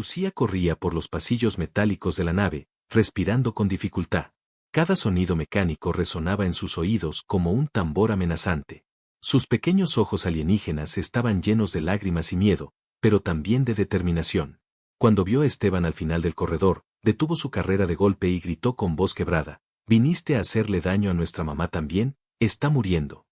Lucía corría por los pasillos metálicos de la nave, respirando con dificultad. Cada sonido mecánico resonaba en sus oídos como un tambor amenazante. Sus pequeños ojos alienígenas estaban llenos de lágrimas y miedo, pero también de determinación. Cuando vio a Esteban al final del corredor, detuvo su carrera de golpe y gritó con voz quebrada: «¿Viniste a hacerle daño a nuestra mamá también? Está muriendo».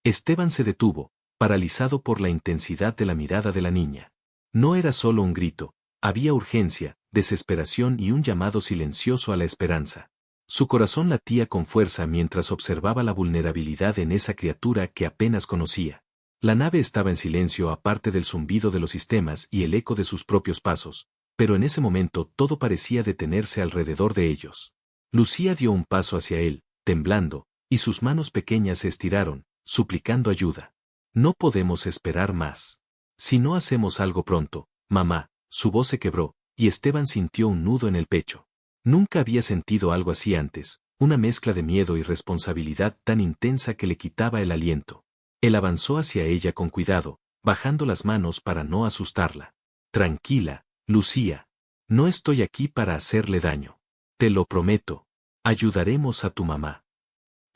Esteban se detuvo, paralizado por la intensidad de la mirada de la niña. No era solo un grito, había urgencia, desesperación y un llamado silencioso a la esperanza. Su corazón latía con fuerza mientras observaba la vulnerabilidad en esa criatura que apenas conocía. La nave estaba en silencio aparte del zumbido de los sistemas y el eco de sus propios pasos, pero en ese momento todo parecía detenerse alrededor de ellos. Lucía dio un paso hacia él, temblando, y sus manos pequeñas se estiraron, suplicando ayuda. «No podemos esperar más. Si no hacemos algo pronto, mamá», su voz se quebró, y Esteban sintió un nudo en el pecho. Nunca había sentido algo así antes, una mezcla de miedo y responsabilidad tan intensa que le quitaba el aliento. Él avanzó hacia ella con cuidado, bajando las manos para no asustarla. «Tranquila, Lucía. No estoy aquí para hacerle daño. Te lo prometo. Ayudaremos a tu mamá».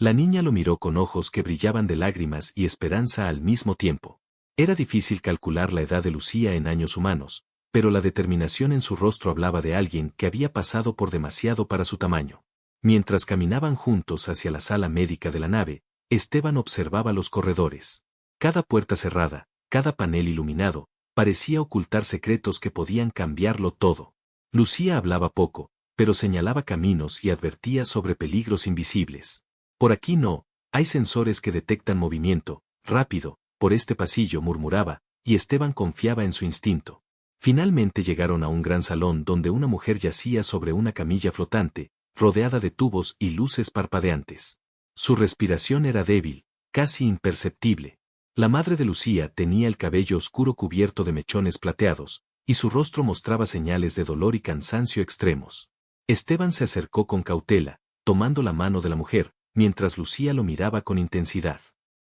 La niña lo miró con ojos que brillaban de lágrimas y esperanza al mismo tiempo. Era difícil calcular la edad de Lucía en años humanos, pero la determinación en su rostro hablaba de alguien que había pasado por demasiado para su tamaño. Mientras caminaban juntos hacia la sala médica de la nave, Esteban observaba los corredores. Cada puerta cerrada, cada panel iluminado, parecía ocultar secretos que podían cambiarlo todo. Lucía hablaba poco, pero señalaba caminos y advertía sobre peligros invisibles. «Por aquí no, hay sensores que detectan movimiento, rápido, por este pasillo», murmuraba, y Esteban confiaba en su instinto. Finalmente llegaron a un gran salón donde una mujer yacía sobre una camilla flotante, rodeada de tubos y luces parpadeantes. Su respiración era débil, casi imperceptible. La madre de Lucía tenía el cabello oscuro cubierto de mechones plateados, y su rostro mostraba señales de dolor y cansancio extremos. Esteban se acercó con cautela, tomando la mano de la mujer, mientras Lucía lo miraba con intensidad.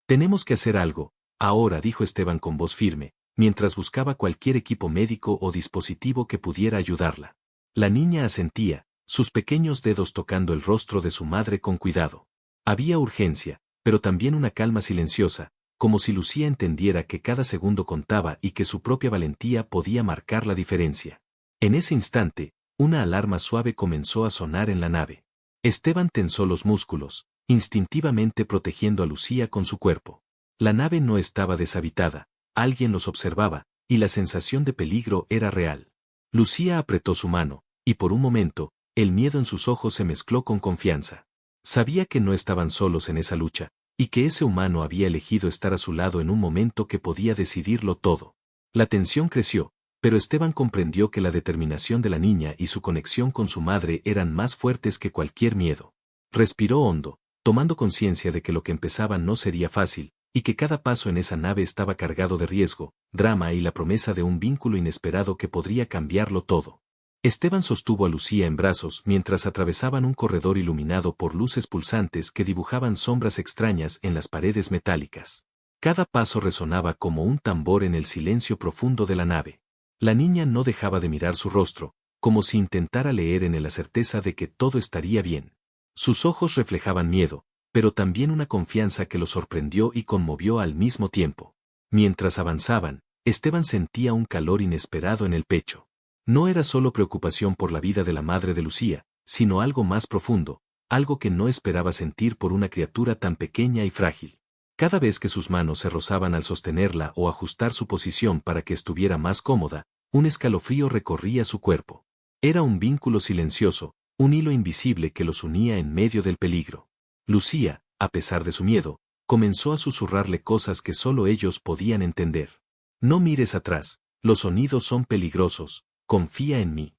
«Tenemos que hacer algo, ahora», dijo Esteban con voz firme, mientras buscaba cualquier equipo médico o dispositivo que pudiera ayudarla. La niña asentía, sus pequeños dedos tocando el rostro de su madre con cuidado. Había urgencia, pero también una calma silenciosa, como si Lucía entendiera que cada segundo contaba y que su propia valentía podía marcar la diferencia. En ese instante, una alarma suave comenzó a sonar en la nave. Esteban tensó los músculos, instintivamente protegiendo a Lucía con su cuerpo. La nave no estaba deshabitada, alguien los observaba, y la sensación de peligro era real. Lucía apretó su mano, y por un momento, el miedo en sus ojos se mezcló con confianza. Sabía que no estaban solos en esa lucha, y que ese humano había elegido estar a su lado en un momento que podía decidirlo todo. La tensión creció, pero Esteban comprendió que la determinación de la niña y su conexión con su madre eran más fuertes que cualquier miedo. Respiró hondo, tomando conciencia de que lo que empezaba no sería fácil, y que cada paso en esa nave estaba cargado de riesgo, drama y la promesa de un vínculo inesperado que podría cambiarlo todo. Esteban sostuvo a Lucía en brazos mientras atravesaban un corredor iluminado por luces pulsantes que dibujaban sombras extrañas en las paredes metálicas. Cada paso resonaba como un tambor en el silencio profundo de la nave. La niña no dejaba de mirar su rostro, como si intentara leer en él la certeza de que todo estaría bien. Sus ojos reflejaban miedo, pero también una confianza que lo sorprendió y conmovió al mismo tiempo. Mientras avanzaban, Esteban sentía un calor inesperado en el pecho. No era solo preocupación por la vida de la madre de Lucía, sino algo más profundo, algo que no esperaba sentir por una criatura tan pequeña y frágil. Cada vez que sus manos se rozaban al sostenerla o ajustar su posición para que estuviera más cómoda, un escalofrío recorría su cuerpo. Era un vínculo silencioso, un hilo invisible que los unía en medio del peligro. Lucía, a pesar de su miedo, comenzó a susurrarle cosas que solo ellos podían entender. «No mires atrás, los sonidos son peligrosos, confía en mí».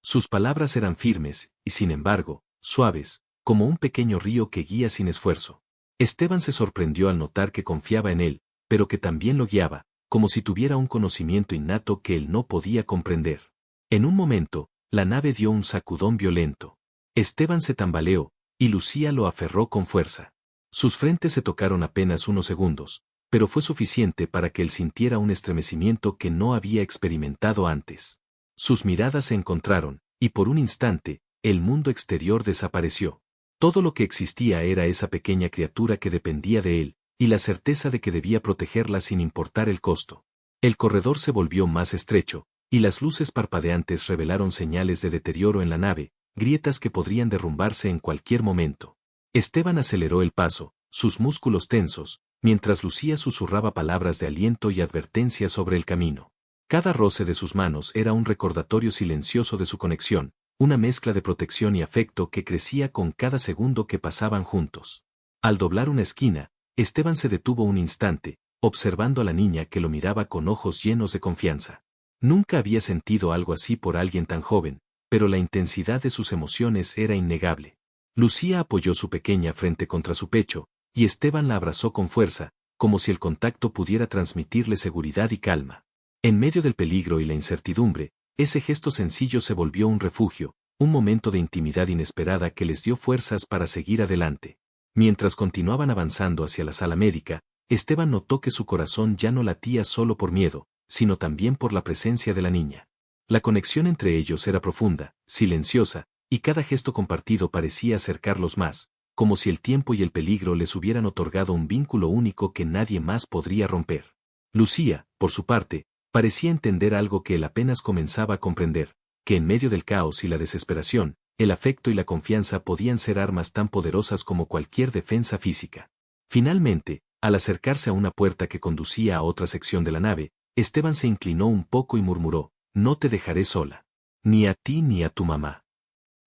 Sus palabras eran firmes, y sin embargo, suaves, como un pequeño río que guía sin esfuerzo. Esteban se sorprendió al notar que confiaba en él, pero que también lo guiaba, como si tuviera un conocimiento innato que él no podía comprender. En un momento, la nave dio un sacudón violento. Esteban se tambaleó, y Lucía lo aferró con fuerza. Sus frentes se tocaron apenas unos segundos, pero fue suficiente para que él sintiera un estremecimiento que no había experimentado antes. Sus miradas se encontraron, y por un instante, el mundo exterior desapareció. Todo lo que existía era esa pequeña criatura que dependía de él, y la certeza de que debía protegerla sin importar el costo. El corredor se volvió más estrecho, y las luces parpadeantes revelaron señales de deterioro en la nave, grietas que podrían derrumbarse en cualquier momento. Esteban aceleró el paso, sus músculos tensos, mientras Lucía susurraba palabras de aliento y advertencia sobre el camino. Cada roce de sus manos era un recordatorio silencioso de su conexión, una mezcla de protección y afecto que crecía con cada segundo que pasaban juntos. Al doblar una esquina, Esteban se detuvo un instante, observando a la niña que lo miraba con ojos llenos de confianza. Nunca había sentido algo así por alguien tan joven, pero la intensidad de sus emociones era innegable. Lucía apoyó su pequeña frente contra su pecho, y Esteban la abrazó con fuerza, como si el contacto pudiera transmitirle seguridad y calma. En medio del peligro y la incertidumbre, ese gesto sencillo se volvió un refugio, un momento de intimidad inesperada que les dio fuerzas para seguir adelante. Mientras continuaban avanzando hacia la sala médica, Esteban notó que su corazón ya no latía solo por miedo, sino también por la presencia de la niña. La conexión entre ellos era profunda, silenciosa, y cada gesto compartido parecía acercarlos más, como si el tiempo y el peligro les hubieran otorgado un vínculo único que nadie más podría romper. Lucía, por su parte, parecía entender algo que él apenas comenzaba a comprender, que en medio del caos y la desesperación, el afecto y la confianza podían ser armas tan poderosas como cualquier defensa física. Finalmente, al acercarse a una puerta que conducía a otra sección de la nave, Esteban se inclinó un poco y murmuró: «No te dejaré sola. Ni a ti ni a tu mamá».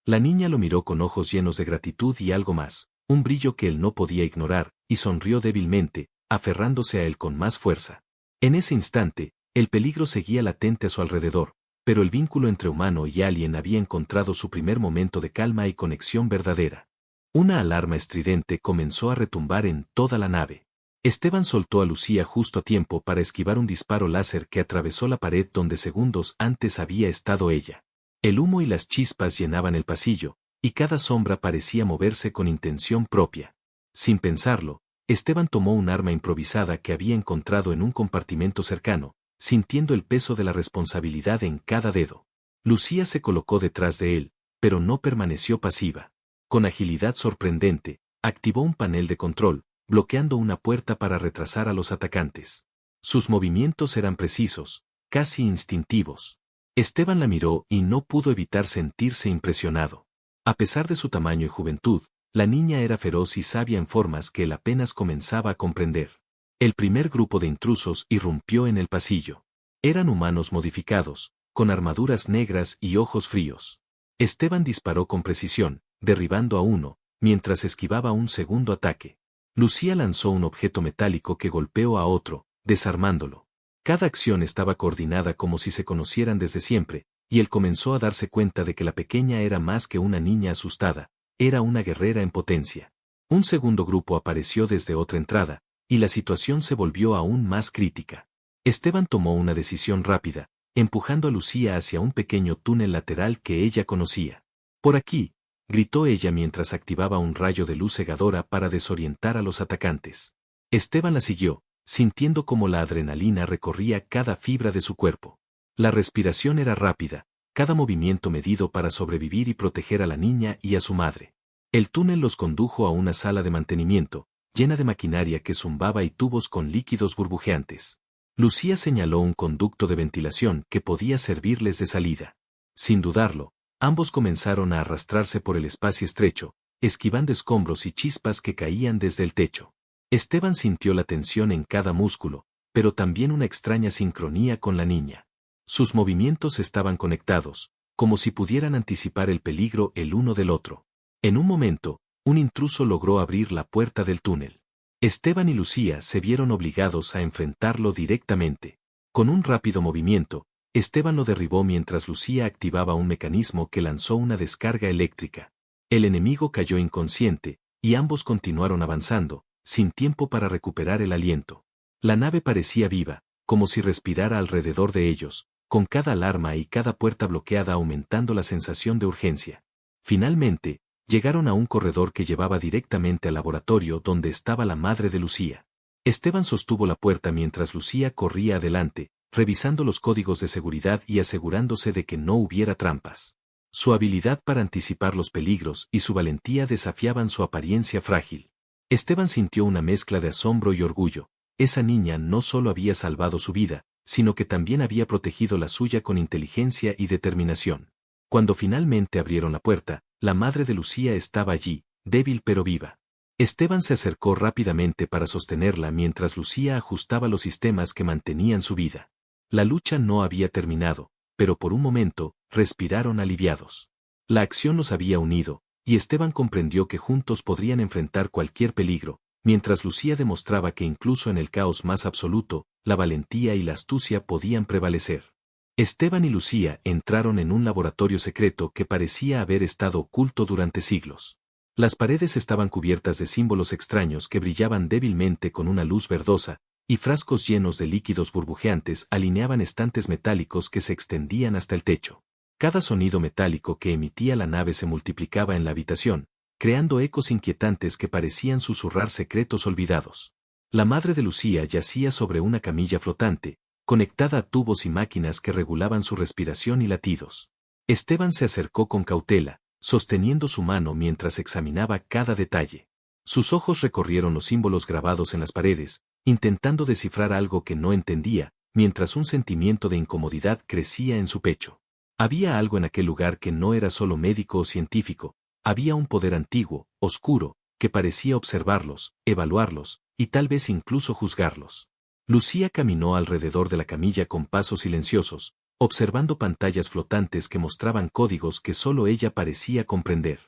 La niña lo miró con ojos llenos de gratitud y algo más, un brillo que él no podía ignorar, y sonrió débilmente, aferrándose a él con más fuerza. En ese instante, el peligro seguía latente a su alrededor, pero el vínculo entre humano y alien había encontrado su primer momento de calma y conexión verdadera. Una alarma estridente comenzó a retumbar en toda la nave. Esteban soltó a Lucía justo a tiempo para esquivar un disparo láser que atravesó la pared donde segundos antes había estado ella. El humo y las chispas llenaban el pasillo, y cada sombra parecía moverse con intención propia. Sin pensarlo, Esteban tomó un arma improvisada que había encontrado en un compartimento cercano, sintiendo el peso de la responsabilidad en cada dedo. Lucía se colocó detrás de él, pero no permaneció pasiva. Con agilidad sorprendente, activó un panel de control, bloqueando una puerta para retrasar a los atacantes. Sus movimientos eran precisos, casi instintivos. Esteban la miró y no pudo evitar sentirse impresionado. A pesar de su tamaño y juventud, la niña era feroz y sabia en formas que él apenas comenzaba a comprender. El primer grupo de intrusos irrumpió en el pasillo. Eran humanos modificados, con armaduras negras y ojos fríos. Esteban disparó con precisión, derribando a uno, mientras esquivaba un segundo ataque. Lucía lanzó un objeto metálico que golpeó a otro, desarmándolo. Cada acción estaba coordinada como si se conocieran desde siempre, y él comenzó a darse cuenta de que la pequeña era más que una niña asustada, era una guerrera en potencia. Un segundo grupo apareció desde otra entrada, y la situación se volvió aún más crítica. Esteban tomó una decisión rápida, empujando a Lucía hacia un pequeño túnel lateral que ella conocía. «Por aquí», gritó ella mientras activaba un rayo de luz cegadora para desorientar a los atacantes. Esteban la siguió, sintiendo cómo la adrenalina recorría cada fibra de su cuerpo. La respiración era rápida, cada movimiento medido para sobrevivir y proteger a la niña y a su madre. El túnel los condujo a una sala de mantenimiento, llena de maquinaria que zumbaba y tubos con líquidos burbujeantes. Lucía señaló un conducto de ventilación que podía servirles de salida. Sin dudarlo, ambos comenzaron a arrastrarse por el espacio estrecho, esquivando escombros y chispas que caían desde el techo. Esteban sintió la tensión en cada músculo, pero también una extraña sincronía con la niña. Sus movimientos estaban conectados, como si pudieran anticipar el peligro el uno del otro. En un momento, un intruso logró abrir la puerta del túnel. Esteban y Lucía se vieron obligados a enfrentarlo directamente. Con un rápido movimiento, Esteban lo derribó mientras Lucía activaba un mecanismo que lanzó una descarga eléctrica. El enemigo cayó inconsciente, y ambos continuaron avanzando, sin tiempo para recuperar el aliento. La nave parecía viva, como si respirara alrededor de ellos, con cada alarma y cada puerta bloqueada aumentando la sensación de urgencia. Finalmente, llegaron a un corredor que llevaba directamente al laboratorio donde estaba la madre de Lucía. Esteban sostuvo la puerta mientras Lucía corría adelante, revisando los códigos de seguridad y asegurándose de que no hubiera trampas. Su habilidad para anticipar los peligros y su valentía desafiaban su apariencia frágil. Esteban sintió una mezcla de asombro y orgullo. Esa niña no solo había salvado su vida, sino que también había protegido la suya con inteligencia y determinación. Cuando finalmente abrieron la puerta, la madre de Lucía estaba allí, débil pero viva. Esteban se acercó rápidamente para sostenerla mientras Lucía ajustaba los sistemas que mantenían su vida. La lucha no había terminado, pero por un momento, respiraron aliviados. La acción los había unido, y Esteban comprendió que juntos podrían enfrentar cualquier peligro, mientras Lucía demostraba que incluso en el caos más absoluto, la valentía y la astucia podían prevalecer. Esteban y Lucía entraron en un laboratorio secreto que parecía haber estado oculto durante siglos. Las paredes estaban cubiertas de símbolos extraños que brillaban débilmente con una luz verdosa, y frascos llenos de líquidos burbujeantes alineaban estantes metálicos que se extendían hasta el techo. Cada sonido metálico que emitía la nave se multiplicaba en la habitación, creando ecos inquietantes que parecían susurrar secretos olvidados. La madre de Lucía yacía sobre una camilla flotante, conectada a tubos y máquinas que regulaban su respiración y latidos. Esteban se acercó con cautela, sosteniendo su mano mientras examinaba cada detalle. Sus ojos recorrieron los símbolos grabados en las paredes, intentando descifrar algo que no entendía, mientras un sentimiento de incomodidad crecía en su pecho. Había algo en aquel lugar que no era solo médico o científico, había un poder antiguo, oscuro, que parecía observarlos, evaluarlos, y tal vez incluso juzgarlos. Lucía caminó alrededor de la camilla con pasos silenciosos, observando pantallas flotantes que mostraban códigos que solo ella parecía comprender.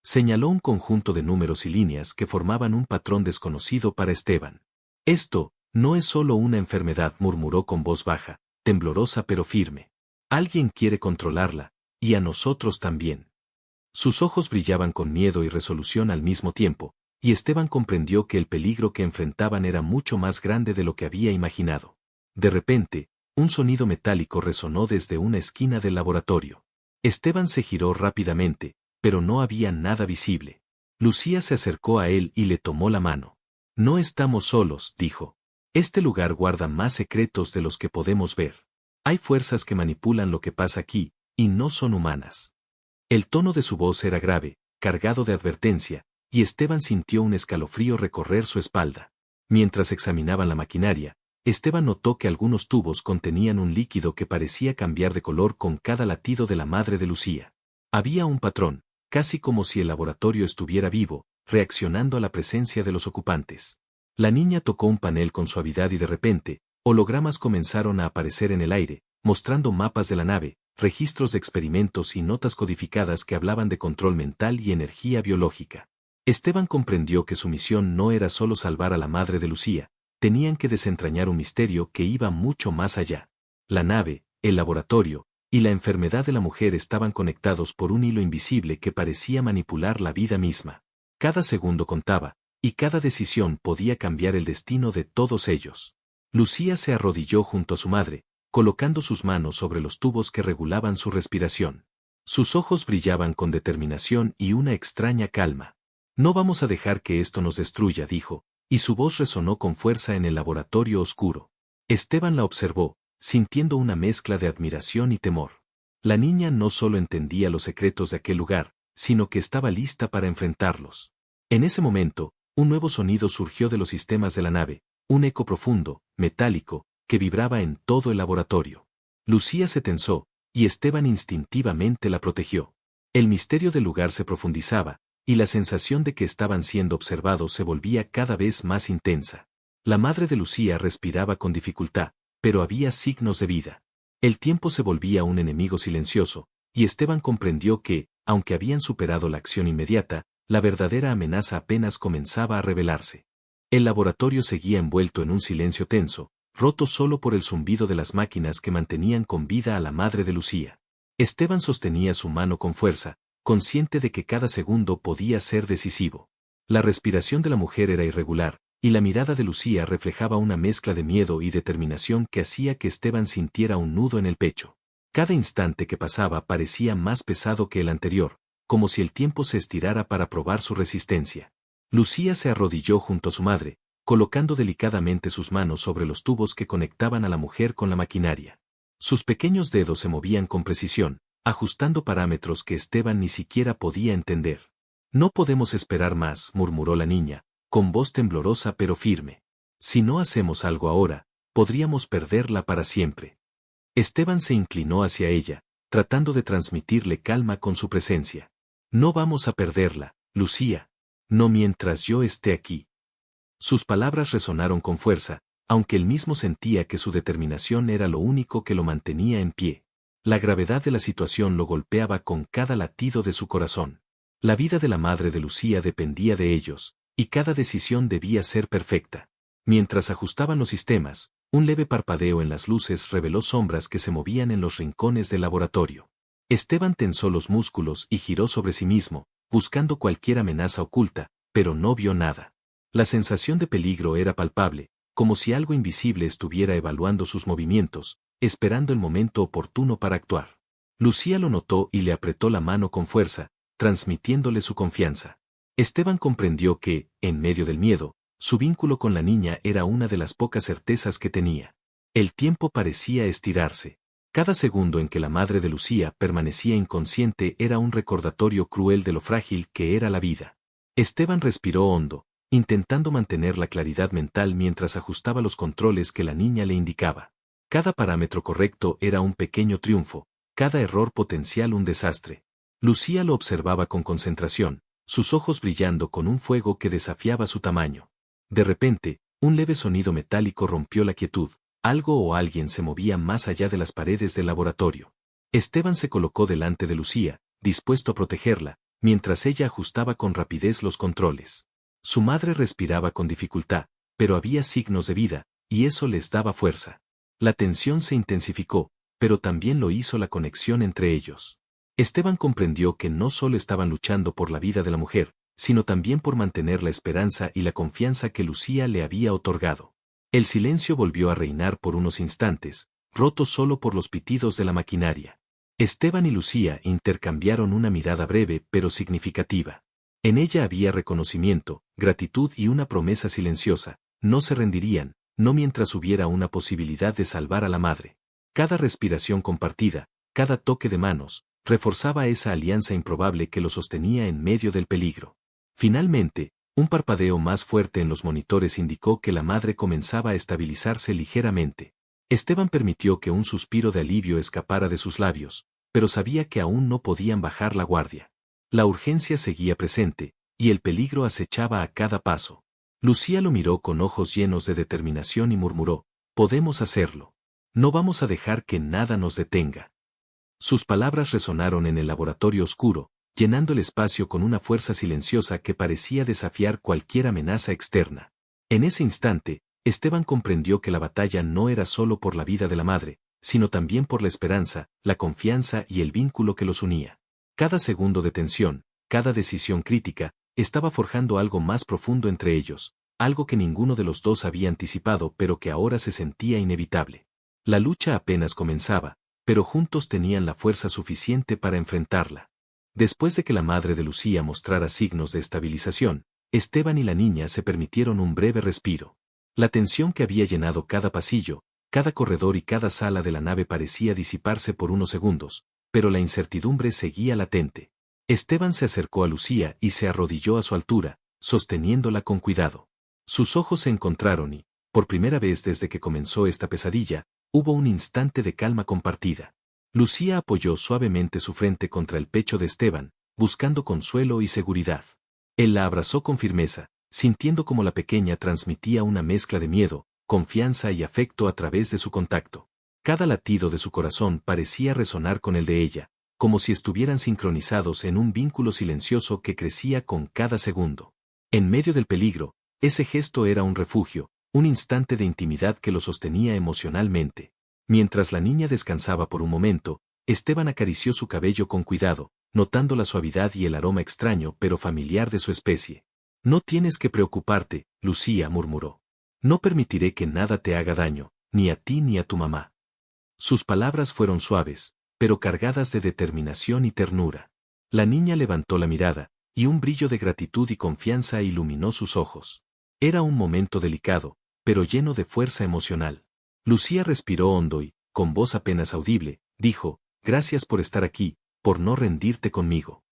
Señaló un conjunto de números y líneas que formaban un patrón desconocido para Esteban. Esto, no es solo una enfermedad, murmuró con voz baja, temblorosa pero firme. Alguien quiere controlarla, y a nosotros también. Sus ojos brillaban con miedo y resolución al mismo tiempo, y Esteban comprendió que el peligro que enfrentaban era mucho más grande de lo que había imaginado. De repente, un sonido metálico resonó desde una esquina del laboratorio. Esteban se giró rápidamente, pero no había nada visible. Lucía se acercó a él y le tomó la mano. No estamos solos, dijo. Este lugar guarda más secretos de los que podemos ver. Hay fuerzas que manipulan lo que pasa aquí, y no son humanas. El tono de su voz era grave, cargado de advertencia, y Esteban sintió un escalofrío recorrer su espalda. Mientras examinaban la maquinaria, Esteban notó que algunos tubos contenían un líquido que parecía cambiar de color con cada latido de la madre de Lucía. Había un patrón, casi como si el laboratorio estuviera vivo, reaccionando a la presencia de los ocupantes. La niña tocó un panel con suavidad y de repente, hologramas comenzaron a aparecer en el aire, mostrando mapas de la nave, registros de experimentos y notas codificadas que hablaban de control mental y energía biológica. Esteban comprendió que su misión no era solo salvar a la madre de Lucía, tenían que desentrañar un misterio que iba mucho más allá. La nave, el laboratorio, y la enfermedad de la mujer estaban conectados por un hilo invisible que parecía manipular la vida misma. Cada segundo contaba, y cada decisión podía cambiar el destino de todos ellos. Lucía se arrodilló junto a su madre, colocando sus manos sobre los tubos que regulaban su respiración. Sus ojos brillaban con determinación y una extraña calma. No vamos a dejar que esto nos destruya, dijo, y su voz resonó con fuerza en el laboratorio oscuro. Esteban la observó, sintiendo una mezcla de admiración y temor. La niña no solo entendía los secretos de aquel lugar, sino que estaba lista para enfrentarlos. En ese momento, un nuevo sonido surgió de los sistemas de la nave, un eco profundo, metálico, que vibraba en todo el laboratorio. Lucía se tensó, y Esteban instintivamente la protegió. El misterio del lugar se profundizaba, y la sensación de que estaban siendo observados se volvía cada vez más intensa. La madre de Lucía respiraba con dificultad, pero había signos de vida. El tiempo se volvía un enemigo silencioso, y Esteban comprendió que, aunque habían superado la acción inmediata, la verdadera amenaza apenas comenzaba a revelarse. El laboratorio seguía envuelto en un silencio tenso, roto solo por el zumbido de las máquinas que mantenían con vida a la madre de Lucía. Esteban sostenía su mano con fuerza, consciente de que cada segundo podía ser decisivo. La respiración de la mujer era irregular, y la mirada de Lucía reflejaba una mezcla de miedo y determinación que hacía que Esteban sintiera un nudo en el pecho. Cada instante que pasaba parecía más pesado que el anterior, como si el tiempo se estirara para probar su resistencia. Lucía se arrodilló junto a su madre, colocando delicadamente sus manos sobre los tubos que conectaban a la mujer con la maquinaria. Sus pequeños dedos se movían con precisión, ajustando parámetros que Esteban ni siquiera podía entender. No podemos esperar más, murmuró la niña, con voz temblorosa pero firme. Si no hacemos algo ahora, podríamos perderla para siempre. Esteban se inclinó hacia ella, tratando de transmitirle calma con su presencia. No vamos a perderla, Lucía. No mientras yo esté aquí. Sus palabras resonaron con fuerza, aunque él mismo sentía que su determinación era lo único que lo mantenía en pie. La gravedad de la situación lo golpeaba con cada latido de su corazón. La vida de la madre de Lucía dependía de ellos, y cada decisión debía ser perfecta. Mientras ajustaban los sistemas, un leve parpadeo en las luces reveló sombras que se movían en los rincones del laboratorio. Esteban tensó los músculos y giró sobre sí mismo, buscando cualquier amenaza oculta, pero no vio nada. La sensación de peligro era palpable, como si algo invisible estuviera evaluando sus movimientos, esperando el momento oportuno para actuar. Lucía lo notó y le apretó la mano con fuerza, transmitiéndole su confianza. Esteban comprendió que, en medio del miedo, su vínculo con la niña era una de las pocas certezas que tenía. El tiempo parecía estirarse. Cada segundo en que la madre de Lucía permanecía inconsciente era un recordatorio cruel de lo frágil que era la vida. Esteban respiró hondo, intentando mantener la claridad mental mientras ajustaba los controles que la niña le indicaba. Cada parámetro correcto era un pequeño triunfo, cada error potencial un desastre. Lucía lo observaba con concentración, sus ojos brillando con un fuego que desafiaba su tamaño. De repente, un leve sonido metálico rompió la quietud, algo o alguien se movía más allá de las paredes del laboratorio. Esteban se colocó delante de Lucía, dispuesto a protegerla, mientras ella ajustaba con rapidez los controles. Su madre respiraba con dificultad, pero había signos de vida, y eso les daba fuerza. La tensión se intensificó, pero también lo hizo la conexión entre ellos. Esteban comprendió que no solo estaban luchando por la vida de la mujer, sino también por mantener la esperanza y la confianza que Lucía le había otorgado. El silencio volvió a reinar por unos instantes, roto solo por los pitidos de la maquinaria. Esteban y Lucía intercambiaron una mirada breve pero significativa. En ella había reconocimiento, gratitud y una promesa silenciosa: no se rendirían, no mientras hubiera una posibilidad de salvar a la madre. Cada respiración compartida, cada toque de manos, reforzaba esa alianza improbable que lo sostenía en medio del peligro. Finalmente, un parpadeo más fuerte en los monitores indicó que la madre comenzaba a estabilizarse ligeramente. Esteban permitió que un suspiro de alivio escapara de sus labios, pero sabía que aún no podían bajar la guardia. La urgencia seguía presente, y el peligro acechaba a cada paso. Lucía lo miró con ojos llenos de determinación y murmuró: «Podemos hacerlo. No vamos a dejar que nada nos detenga». Sus palabras resonaron en el laboratorio oscuro, llenando el espacio con una fuerza silenciosa que parecía desafiar cualquier amenaza externa. En ese instante, Esteban comprendió que la batalla no era solo por la vida de la madre, sino también por la esperanza, la confianza y el vínculo que los unía. Cada segundo de tensión, cada decisión crítica, estaba forjando algo más profundo entre ellos, algo que ninguno de los dos había anticipado pero que ahora se sentía inevitable. La lucha apenas comenzaba, pero juntos tenían la fuerza suficiente para enfrentarla. Después de que la madre de Lucía mostrara signos de estabilización, Esteban y la niña se permitieron un breve respiro. La tensión que había llenado cada pasillo, cada corredor y cada sala de la nave parecía disiparse por unos segundos, pero la incertidumbre seguía latente. Esteban se acercó a Lucía y se arrodilló a su altura, sosteniéndola con cuidado. Sus ojos se encontraron y, por primera vez desde que comenzó esta pesadilla, hubo un instante de calma compartida. Lucía apoyó suavemente su frente contra el pecho de Esteban, buscando consuelo y seguridad. Él la abrazó con firmeza, sintiendo como la pequeña transmitía una mezcla de miedo, confianza y afecto a través de su contacto. Cada latido de su corazón parecía resonar con el de ella, como si estuvieran sincronizados en un vínculo silencioso que crecía con cada segundo. En medio del peligro, ese gesto era un refugio, un instante de intimidad que lo sostenía emocionalmente. Mientras la niña descansaba por un momento, Esteban acarició su cabello con cuidado, notando la suavidad y el aroma extraño pero familiar de su especie. «No tienes que preocuparte», Lucía murmuró. «No permitiré que nada te haga daño, ni a ti ni a tu mamá». Sus palabras fueron suaves, pero cargadas de determinación y ternura. La niña levantó la mirada, y un brillo de gratitud y confianza iluminó sus ojos. Era un momento delicado, pero lleno de fuerza emocional. Lucía respiró hondo y, con voz apenas audible, dijo, «Gracias por estar aquí, por no rendirte conmigo».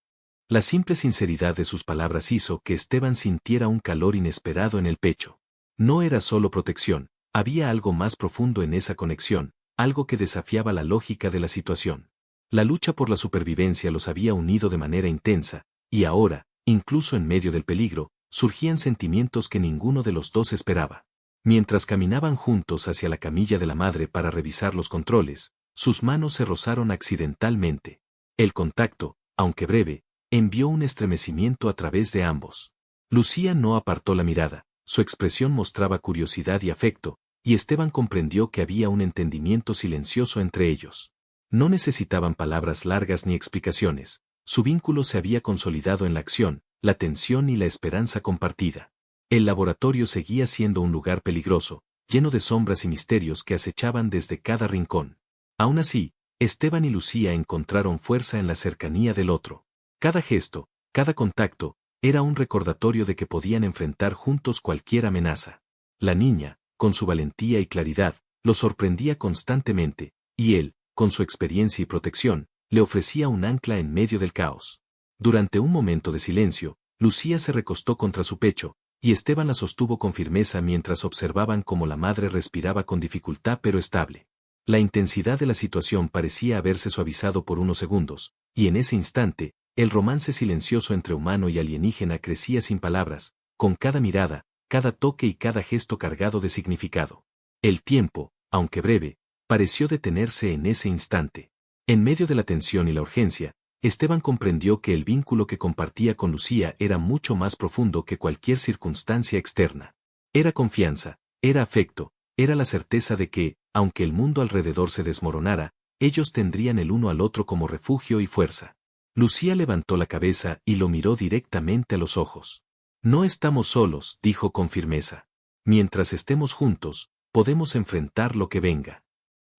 La simple sinceridad de sus palabras hizo que Esteban sintiera un calor inesperado en el pecho. No era solo protección, había algo más profundo en esa conexión, algo que desafiaba la lógica de la situación. La lucha por la supervivencia los había unido de manera intensa, y ahora, incluso en medio del peligro, surgían sentimientos que ninguno de los dos esperaba. Mientras caminaban juntos hacia la camilla de la madre para revisar los controles, sus manos se rozaron accidentalmente. El contacto, aunque breve, envió un estremecimiento a través de ambos. Lucía no apartó la mirada, su expresión mostraba curiosidad y afecto, y Esteban comprendió que había un entendimiento silencioso entre ellos. No necesitaban palabras largas ni explicaciones, su vínculo se había consolidado en la acción, la tensión y la esperanza compartida. El laboratorio seguía siendo un lugar peligroso, lleno de sombras y misterios que acechaban desde cada rincón. Aún así, Esteban y Lucía encontraron fuerza en la cercanía del otro. Cada gesto, cada contacto, era un recordatorio de que podían enfrentar juntos cualquier amenaza. La niña, con su valentía y claridad, lo sorprendía constantemente, y él, con su experiencia y protección, le ofrecía un ancla en medio del caos. Durante un momento de silencio, Lucía se recostó contra su pecho, y Esteban la sostuvo con firmeza mientras observaban cómo la madre respiraba con dificultad pero estable. La intensidad de la situación parecía haberse suavizado por unos segundos, y en ese instante, el romance silencioso entre humano y alienígena crecía sin palabras, con cada mirada, cada toque y cada gesto cargado de significado. El tiempo, aunque breve, pareció detenerse en ese instante. En medio de la tensión y la urgencia, Esteban comprendió que el vínculo que compartía con Lucía era mucho más profundo que cualquier circunstancia externa. Era confianza, era afecto, era la certeza de que, aunque el mundo alrededor se desmoronara, ellos tendrían el uno al otro como refugio y fuerza. Lucía levantó la cabeza y lo miró directamente a los ojos. «No estamos solos», dijo con firmeza. «Mientras estemos juntos, podemos enfrentar lo que venga».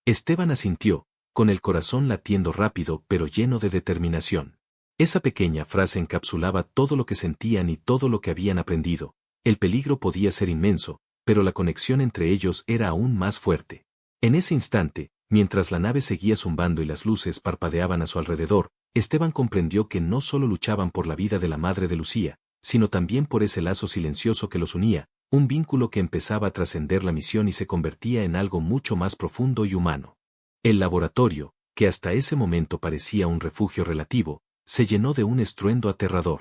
Esteban asintió, con el corazón latiendo rápido pero lleno de determinación. Esa pequeña frase encapsulaba todo lo que sentían y todo lo que habían aprendido. El peligro podía ser inmenso, pero la conexión entre ellos era aún más fuerte. En ese instante, mientras la nave seguía zumbando y las luces parpadeaban a su alrededor, Esteban comprendió que no solo luchaban por la vida de la madre de Lucía, sino también por ese lazo silencioso que los unía, un vínculo que empezaba a trascender la misión y se convertía en algo mucho más profundo y humano. El laboratorio, que hasta ese momento parecía un refugio relativo, se llenó de un estruendo aterrador.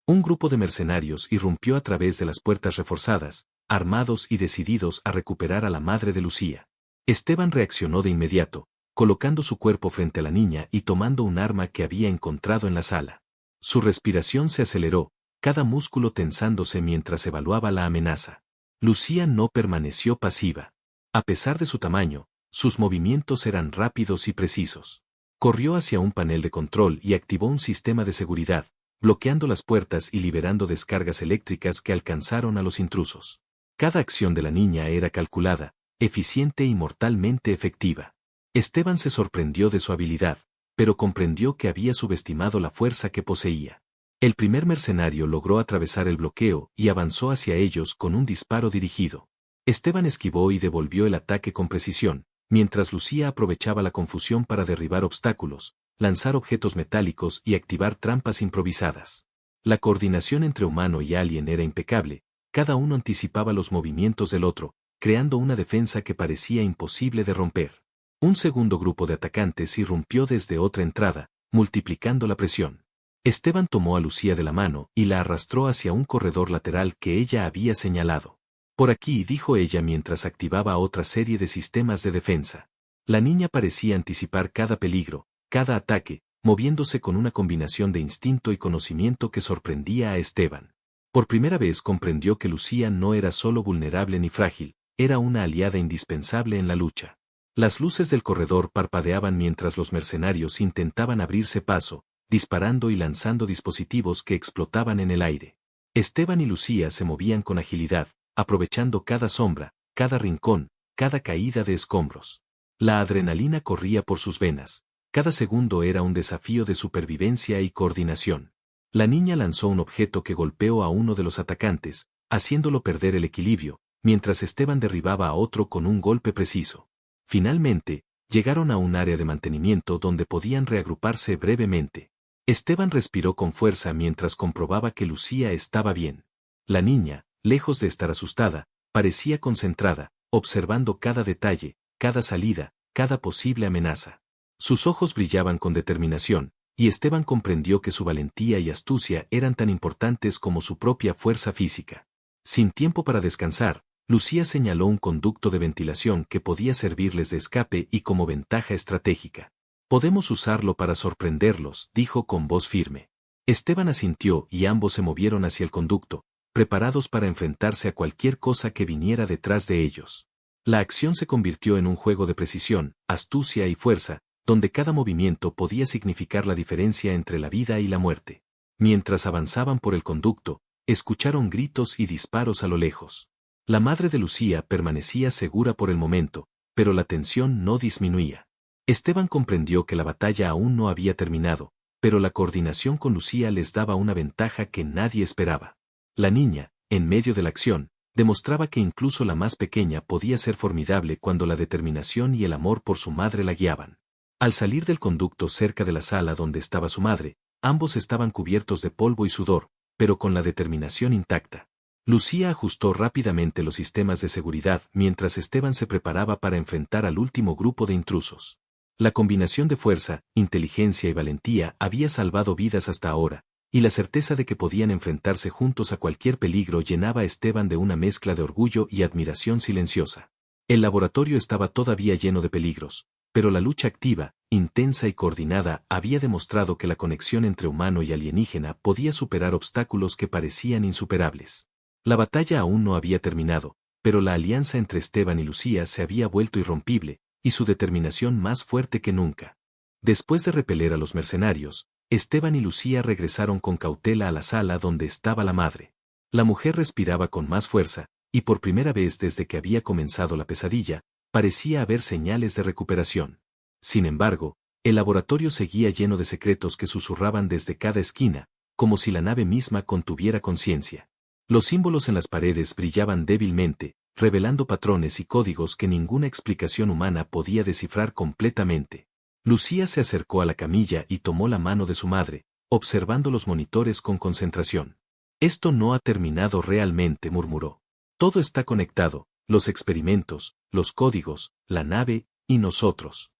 Un grupo de mercenarios irrumpió a través de las puertas reforzadas, armados y decididos a recuperar a la madre de Lucía. Esteban reaccionó de inmediato, colocando su cuerpo frente a la niña y tomando un arma que había encontrado en la sala. Su respiración se aceleró, cada músculo tensándose mientras evaluaba la amenaza. Lucía no permaneció pasiva. A pesar de su tamaño, sus movimientos eran rápidos y precisos. Corrió hacia un panel de control y activó un sistema de seguridad, bloqueando las puertas y liberando descargas eléctricas que alcanzaron a los intrusos. Cada acción de la niña era calculada, eficiente y mortalmente efectiva. Esteban se sorprendió de su habilidad, pero comprendió que había subestimado la fuerza que poseía. El primer mercenario logró atravesar el bloqueo y avanzó hacia ellos con un disparo dirigido. Esteban esquivó y devolvió el ataque con precisión, mientras Lucía aprovechaba la confusión para derribar obstáculos, lanzar objetos metálicos y activar trampas improvisadas. La coordinación entre humano y alien era impecable, cada uno anticipaba los movimientos del otro, creando una defensa que parecía imposible de romper. Un segundo grupo de atacantes irrumpió desde otra entrada, multiplicando la presión. Esteban tomó a Lucía de la mano y la arrastró hacia un corredor lateral que ella había señalado. «Por aquí», dijo ella mientras activaba otra serie de sistemas de defensa. La niña parecía anticipar cada peligro, cada ataque, moviéndose con una combinación de instinto y conocimiento que sorprendía a Esteban. Por primera vez comprendió que Lucía no era solo vulnerable ni frágil, era una aliada indispensable en la lucha. Las luces del corredor parpadeaban mientras los mercenarios intentaban abrirse paso, disparando y lanzando dispositivos que explotaban en el aire. Esteban y Lucía se movían con agilidad, aprovechando cada sombra, cada rincón, cada caída de escombros. La adrenalina corría por sus venas, cada segundo era un desafío de supervivencia y coordinación. La niña lanzó un objeto que golpeó a uno de los atacantes, haciéndolo perder el equilibrio, mientras Esteban derribaba a otro con un golpe preciso. Finalmente, llegaron a un área de mantenimiento donde podían reagruparse brevemente. Esteban respiró con fuerza mientras comprobaba que Lucía estaba bien. La niña, lejos de estar asustada, parecía concentrada, observando cada detalle, cada salida, cada posible amenaza. Sus ojos brillaban con determinación, y Esteban comprendió que su valentía y astucia eran tan importantes como su propia fuerza física. Sin tiempo para descansar, Lucía señaló un conducto de ventilación que podía servirles de escape y como ventaja estratégica. «Podemos usarlo para sorprenderlos», dijo con voz firme. Esteban asintió y ambos se movieron hacia el conducto, preparados para enfrentarse a cualquier cosa que viniera detrás de ellos. La acción se convirtió en un juego de precisión, astucia y fuerza, donde cada movimiento podía significar la diferencia entre la vida y la muerte. Mientras avanzaban por el conducto, escucharon gritos y disparos a lo lejos. La madre de Lucía permanecía segura por el momento, pero la tensión no disminuía. Esteban comprendió que la batalla aún no había terminado, pero la coordinación con Lucía les daba una ventaja que nadie esperaba. La niña, en medio de la acción, demostraba que incluso la más pequeña podía ser formidable cuando la determinación y el amor por su madre la guiaban. Al salir del conducto cerca de la sala donde estaba su madre, ambos estaban cubiertos de polvo y sudor, pero con la determinación intacta. Lucía ajustó rápidamente los sistemas de seguridad mientras Esteban se preparaba para enfrentar al último grupo de intrusos. La combinación de fuerza, inteligencia y valentía había salvado vidas hasta ahora, y la certeza de que podían enfrentarse juntos a cualquier peligro llenaba a Esteban de una mezcla de orgullo y admiración silenciosa. El laboratorio estaba todavía lleno de peligros, pero la lucha activa, intensa y coordinada había demostrado que la conexión entre humano y alienígena podía superar obstáculos que parecían insuperables. La batalla aún no había terminado, pero la alianza entre Esteban y Lucía se había vuelto irrompible, y su determinación más fuerte que nunca. Después de repeler a los mercenarios, Esteban y Lucía regresaron con cautela a la sala donde estaba la madre. La mujer respiraba con más fuerza, y por primera vez desde que había comenzado la pesadilla, parecía haber señales de recuperación. Sin embargo, el laboratorio seguía lleno de secretos que susurraban desde cada esquina, como si la nave misma contuviera conciencia. Los símbolos en las paredes brillaban débilmente, revelando patrones y códigos que ninguna explicación humana podía descifrar completamente. Lucía se acercó a la camilla y tomó la mano de su madre, observando los monitores con concentración. «Esto no ha terminado realmente», murmuró. «Todo está conectado, los experimentos, los códigos, la nave, y nosotros».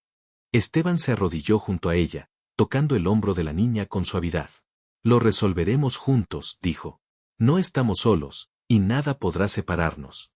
Esteban se arrodilló junto a ella, tocando el hombro de la niña con suavidad. «Lo resolveremos juntos», dijo. «No estamos solos, y nada podrá separarnos».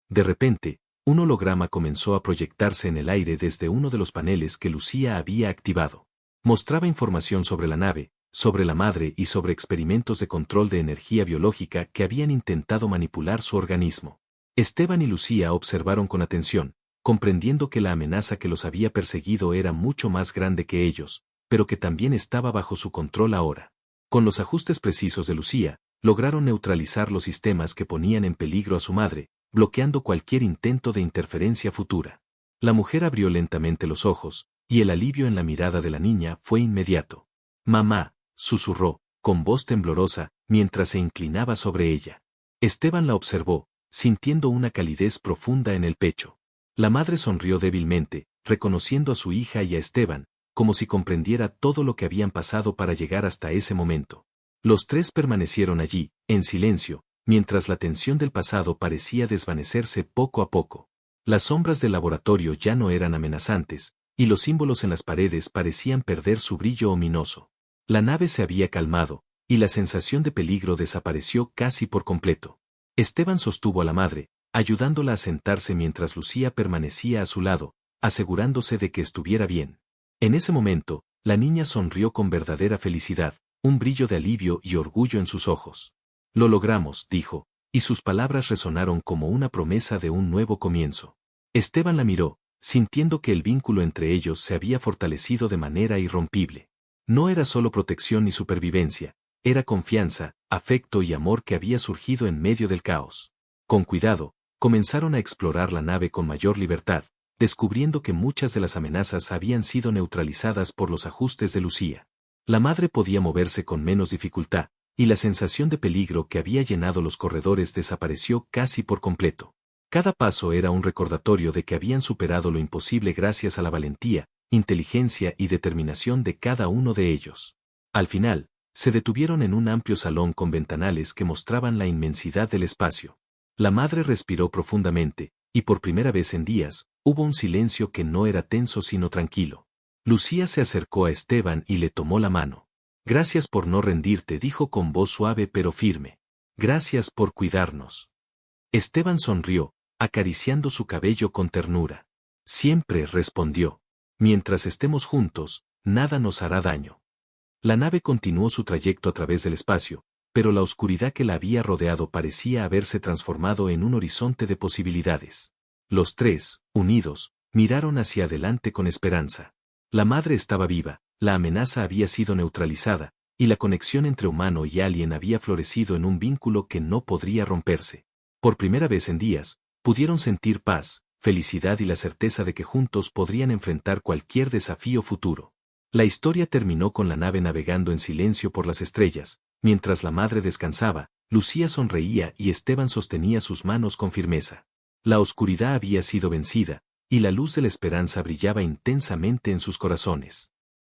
De repente, un holograma comenzó a proyectarse en el aire desde uno de los paneles que Lucía había activado. Mostraba información sobre la nave, sobre la madre y sobre experimentos de control de energía biológica que habían intentado manipular su organismo. Esteban y Lucía observaron con atención, comprendiendo que la amenaza que los había perseguido era mucho más grande que ellos, pero que también estaba bajo su control ahora. Con los ajustes precisos de Lucía, lograron neutralizar los sistemas que ponían en peligro a su madre, bloqueando cualquier intento de interferencia futura. La mujer abrió lentamente los ojos, y el alivio en la mirada de la niña fue inmediato. «Mamá», susurró, con voz temblorosa, mientras se inclinaba sobre ella. Esteban la observó, sintiendo una calidez profunda en el pecho. La madre sonrió débilmente, reconociendo a su hija y a Esteban, como si comprendiera todo lo que habían pasado para llegar hasta ese momento. Los tres permanecieron allí, en silencio, mientras la tensión del pasado parecía desvanecerse poco a poco. Las sombras del laboratorio ya no eran amenazantes, y los símbolos en las paredes parecían perder su brillo ominoso. La nave se había calmado, y la sensación de peligro desapareció casi por completo. Esteban sostuvo a la madre, ayudándola a sentarse mientras Lucía permanecía a su lado, asegurándose de que estuviera bien. En ese momento, la niña sonrió con verdadera felicidad, un brillo de alivio y orgullo en sus ojos. «Lo logramos», dijo, y sus palabras resonaron como una promesa de un nuevo comienzo. Esteban la miró, sintiendo que el vínculo entre ellos se había fortalecido de manera irrompible. No era solo protección y supervivencia, era confianza, afecto y amor que había surgido en medio del caos. Con cuidado, comenzaron a explorar la nave con mayor libertad, descubriendo que muchas de las amenazas habían sido neutralizadas por los ajustes de Lucía. La madre podía moverse con menos dificultad, y la sensación de peligro que había llenado los corredores desapareció casi por completo. Cada paso era un recordatorio de que habían superado lo imposible gracias a la valentía, inteligencia y determinación de cada uno de ellos. Al final, se detuvieron en un amplio salón con ventanales que mostraban la inmensidad del espacio. La madre respiró profundamente, y por primera vez en días, hubo un silencio que no era tenso sino tranquilo. Lucía se acercó a Esteban y le tomó la mano. Gracias por no rendirte, dijo con voz suave pero firme. Gracias por cuidarnos. Esteban sonrió, acariciando su cabello con ternura. Siempre, respondió. Mientras estemos juntos, nada nos hará daño. La nave continuó su trayecto a través del espacio, pero la oscuridad que la había rodeado parecía haberse transformado en un horizonte de posibilidades. Los tres, unidos, miraron hacia adelante con esperanza. La madre estaba viva, la amenaza había sido neutralizada, y la conexión entre humano y alien había florecido en un vínculo que no podría romperse. Por primera vez en días, pudieron sentir paz, felicidad y la certeza de que juntos podrían enfrentar cualquier desafío futuro. La historia terminó con la nave navegando en silencio por las estrellas, mientras la madre descansaba, Lucía sonreía y Esteban sostenía sus manos con firmeza. La oscuridad había sido vencida, y la luz de la esperanza brillaba intensamente en sus corazones.